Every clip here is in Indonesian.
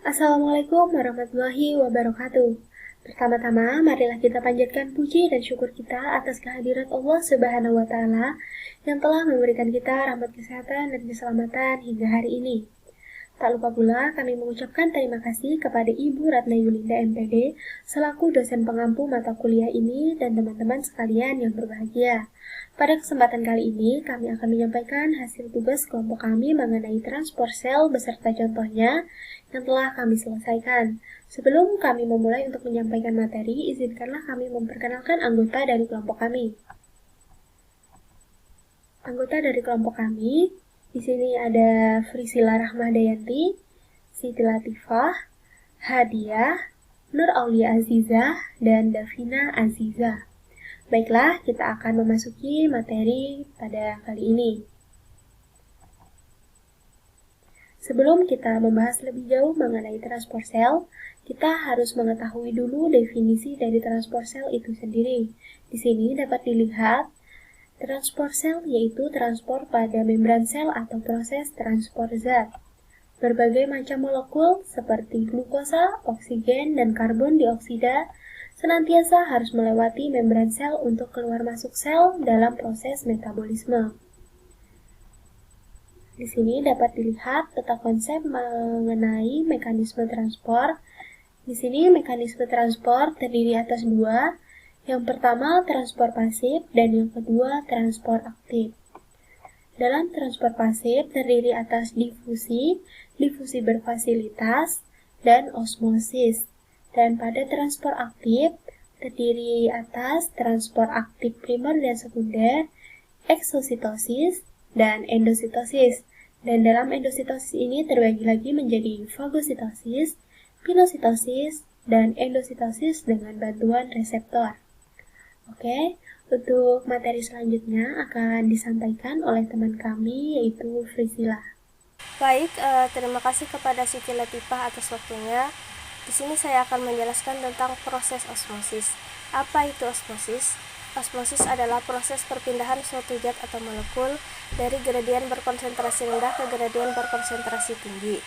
Assalamualaikum warahmatullahi wabarakatuh. Pertama-tama, marilah kita panjatkan puji dan syukur kita atas kehadirat Allah Subhanahu wa Ta'ala yang telah memberikan kita rahmat kesehatan dan keselamatan hingga hari ini. Tak lupa pula kami mengucapkan terima kasih kepada Ibu Ratna Yulinda MPD selaku dosen pengampu mata kuliah ini dan teman-teman sekalian yang berbahagia. Pada kesempatan kali ini, kami akan menyampaikan hasil tugas kelompok kami mengenai transport sel beserta contohnya yang telah kami selesaikan. Sebelum kami memulai untuk menyampaikan materi, izinkanlah kami memperkenalkan anggota dari kelompok kami. Anggota dari kelompok kami di sini ada Frisila Rahmadayanti, Siti Latifah, Hadiah, Nur Aulia Aziza, dan Davina Aziza. Baiklah, kita akan memasuki materi pada kali ini. Sebelum kita membahas lebih jauh mengenai transport sel, kita harus mengetahui dulu definisi dari transport sel itu sendiri. Di sini dapat dilihat, transport sel yaitu transport pada membran sel atau proses transport zat. Berbagai macam molekul seperti glukosa, oksigen, dan karbon dioksida senantiasa harus melewati membran sel untuk keluar masuk sel dalam proses metabolisme. Di sini dapat dilihat peta konsep mengenai mekanisme transport. Di sini mekanisme transport terdiri atas dua. Yang pertama transport pasif dan yang kedua transport aktif. Dalam transport pasif terdiri atas difusi, difusi berfasilitas, dan osmosis. Dan pada transport aktif terdiri atas transport aktif primer dan sekunder, eksositosis, dan endositosis. Dan dalam endositosis ini terbagi lagi menjadi fagositosis, pinositosis, dan endositosis dengan bantuan reseptor. Oke, untuk materi selanjutnya akan disampaikan oleh teman kami yaitu Frisila. Baik, terima kasih kepada Siti Latifah atas waktunya. Di sini saya akan menjelaskan tentang proses osmosis. Apa itu osmosis? Osmosis adalah proses perpindahan suatu zat atau molekul dari gradian berkonsentrasi rendah ke gradian berkonsentrasi tinggi.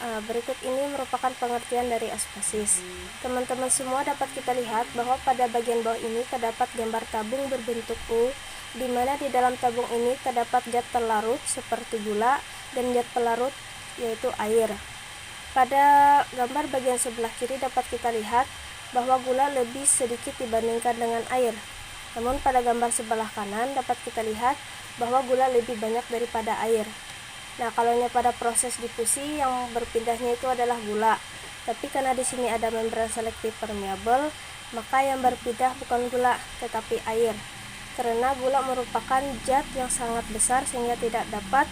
Berikut ini merupakan pengertian dari osmosis. Teman-teman semua dapat kita lihat bahwa pada bagian bawah ini terdapat gambar tabung berbentuk U, di mana di dalam tabung ini terdapat zat pelarut seperti gula dan zat pelarut yaitu air. Pada gambar bagian sebelah kiri dapat kita lihat bahwa gula lebih sedikit dibandingkan dengan air. Namun pada gambar sebelah kanan dapat kita lihat bahwa gula lebih banyak daripada air. Nah, kalau pada proses difusi yang berpindahnya itu adalah gula. Tapi karena di sini ada membran selektif permeabel, maka yang berpindah bukan gula tetapi air. Karena gula merupakan zat yang sangat besar sehingga tidak dapat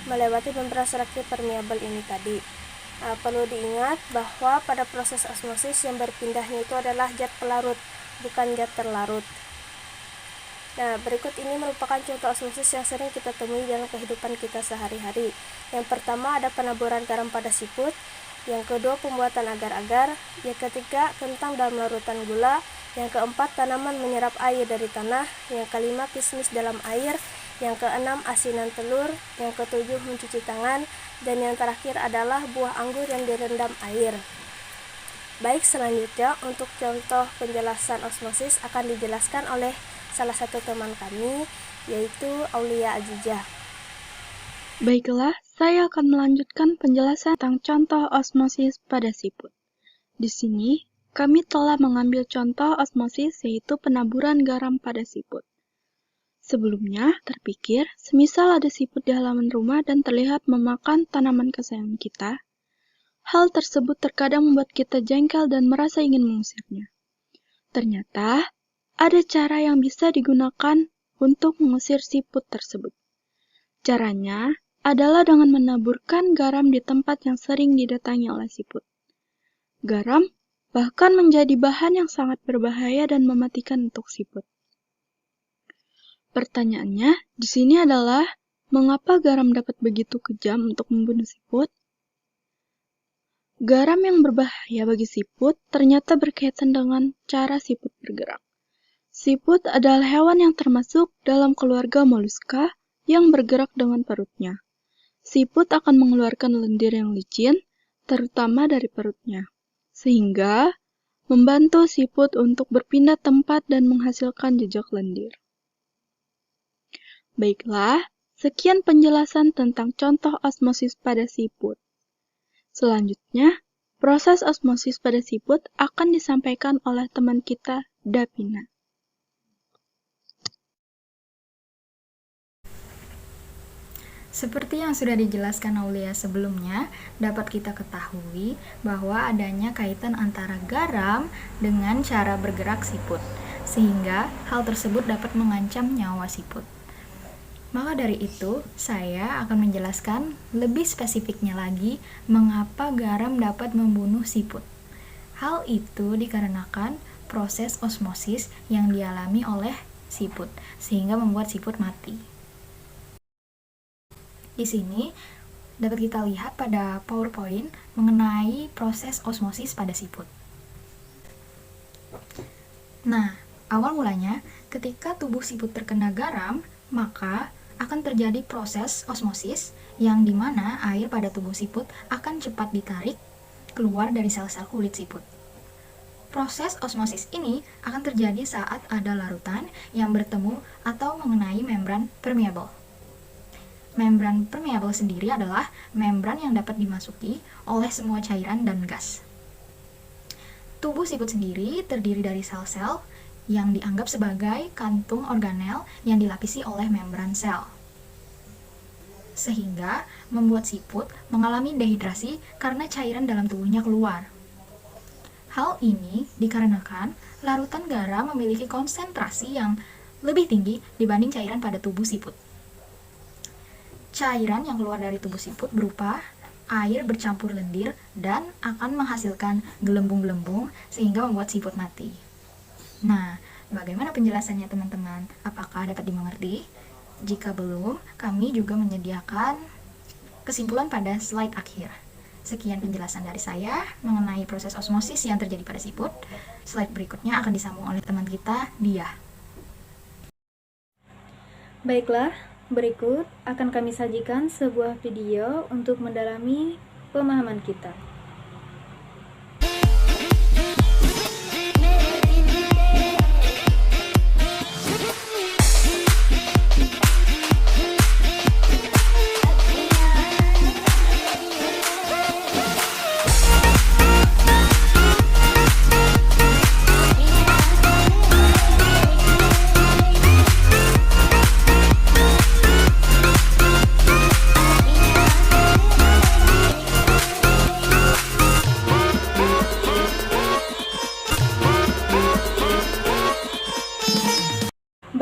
melewati membran selektif permeabel ini tadi. Perlu diingat bahwa pada proses osmosis yang berpindahnya itu adalah zat pelarut, bukan zat terlarut. Nah, berikut ini merupakan contoh osmosis yang sering kita temui dalam kehidupan kita sehari-hari. Yang pertama ada penaburan garam pada siput, yang kedua pembuatan agar-agar, yang ketiga kentang dalam larutan gula, yang keempat tanaman menyerap air dari tanah, yang kelima kismis dalam air, yang keenam asinan telur, yang ketujuh mencuci tangan, dan yang terakhir adalah buah anggur yang direndam air. Baik, selanjutnya untuk contoh penjelasan osmosis akan dijelaskan oleh salah satu teman kami, yaitu Aulia Azizah. Baiklah, saya akan melanjutkan penjelasan tentang contoh osmosis pada siput. Di sini, kami telah mengambil contoh osmosis yaitu penaburan garam pada siput. Sebelumnya, terpikir, semisal ada siput di halaman rumah dan terlihat memakan tanaman kesayangan kita, hal tersebut terkadang membuat kita jengkel dan merasa ingin mengusirnya. Ternyata, ada cara yang bisa digunakan untuk mengusir siput tersebut. Caranya adalah dengan menaburkan garam di tempat yang sering didatangi oleh siput. Garam bahkan menjadi bahan yang sangat berbahaya dan mematikan untuk siput. Pertanyaannya di sini adalah, mengapa garam dapat begitu kejam untuk membunuh siput? Garam yang berbahaya bagi siput ternyata berkaitan dengan cara siput bergerak. Siput adalah hewan yang termasuk dalam keluarga moluska yang bergerak dengan perutnya. Siput akan mengeluarkan lendir yang licin, terutama dari perutnya, sehingga membantu siput untuk berpindah tempat dan menghasilkan jejak lendir. Baiklah, sekian penjelasan tentang contoh osmosis pada siput. Selanjutnya, proses osmosis pada siput akan disampaikan oleh teman kita, Davina. Seperti yang sudah dijelaskan Aulia sebelumnya, dapat kita ketahui bahwa adanya kaitan antara garam dengan cara bergerak siput, sehingga hal tersebut dapat mengancam nyawa siput. Maka dari itu, saya akan menjelaskan lebih spesifiknya lagi mengapa garam dapat membunuh siput. Hal itu dikarenakan proses osmosis yang dialami oleh siput, sehingga membuat siput mati. Di sini dapat kita lihat pada PowerPoint mengenai proses osmosis pada siput. Nah, awal mulanya ketika tubuh siput terkena garam, maka akan terjadi proses osmosis yang dimana air pada tubuh siput akan cepat ditarik keluar dari sel-sel kulit siput. Proses osmosis ini akan terjadi saat ada larutan yang bertemu atau mengenai membran permeable. Membran permeable sendiri adalah membran yang dapat dimasuki oleh semua cairan dan gas. Tubuh siput sendiri terdiri dari sel-sel yang dianggap sebagai kantung organel yang dilapisi oleh membran sel, sehingga membuat siput mengalami dehidrasi karena cairan dalam tubuhnya keluar. Hal ini dikarenakan larutan garam memiliki konsentrasi yang lebih tinggi dibanding cairan pada tubuh siput. Cairan yang keluar dari tubuh siput berupa air bercampur lendir dan akan menghasilkan gelembung-gelembung sehingga membuat siput mati. Nah, bagaimana penjelasannya teman-teman? Apakah dapat dimengerti? Jika belum, kami juga menyediakan kesimpulan pada slide akhir. Sekian penjelasan dari saya mengenai proses osmosis yang terjadi pada siput. Slide berikutnya akan disambung oleh teman kita, Dia. Baiklah, berikut akan kami sajikan sebuah video untuk mendalami pemahaman kita.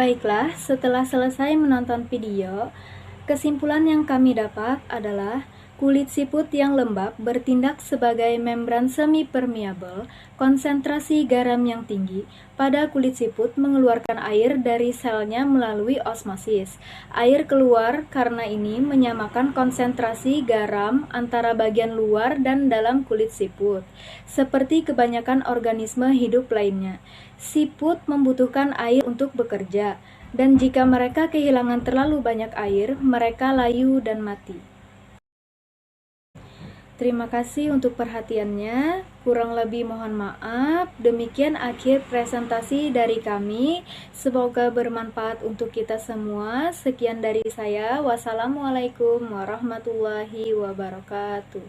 Baiklah, setelah selesai menonton video, kesimpulan yang kami dapat adalah kulit siput yang lembab bertindak sebagai membran semi-permeable, konsentrasi garam yang tinggi pada kulit siput mengeluarkan air dari selnya melalui osmosis. Air keluar karena ini menyamakan konsentrasi garam antara bagian luar dan dalam kulit siput. Seperti kebanyakan organisme hidup lainnya, siput membutuhkan air untuk bekerja, dan jika mereka kehilangan terlalu banyak air, mereka layu dan mati. Terima kasih untuk perhatiannya. Kurang lebih mohon maaf. Demikian akhir presentasi dari kami. Semoga bermanfaat untuk kita semua. Sekian dari saya. Wassalamualaikum warahmatullahi wabarakatuh.